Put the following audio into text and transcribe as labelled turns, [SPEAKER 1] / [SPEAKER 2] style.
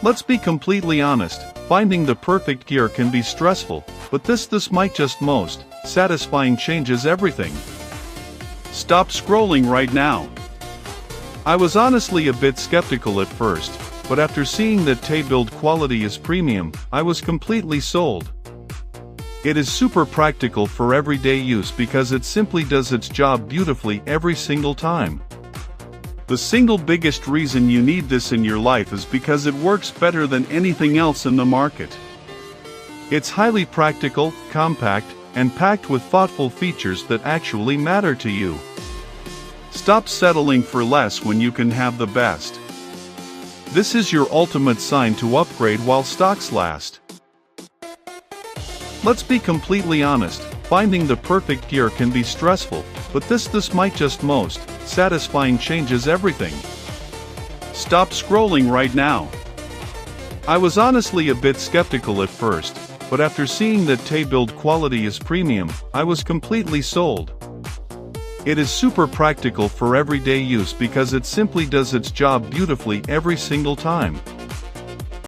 [SPEAKER 1] Let's be completely honest, finding the perfect gear can be stressful, but this might just most satisfying changes everything. Stop scrolling right now. I was honestly a bit skeptical at first, but after seeing that build quality is premium, I was completely sold. It is super practical for everyday use because it simply does its job beautifully every single time. The single biggest reason you need this in your life is because it works better than anything else in the market. It's highly practical, compact, and packed with thoughtful features that actually matter to you. Stop settling for less when you can have the best. This is your ultimate sign to upgrade while stocks last. Let's be completely honest, finding the perfect gear can be stressful, but this might just most satisfying changes everything. Stop scrolling right now. I was honestly a bit skeptical at first, but after seeing that build quality is premium, I was completely sold. It is super practical for everyday use because it simply does its job beautifully every single time.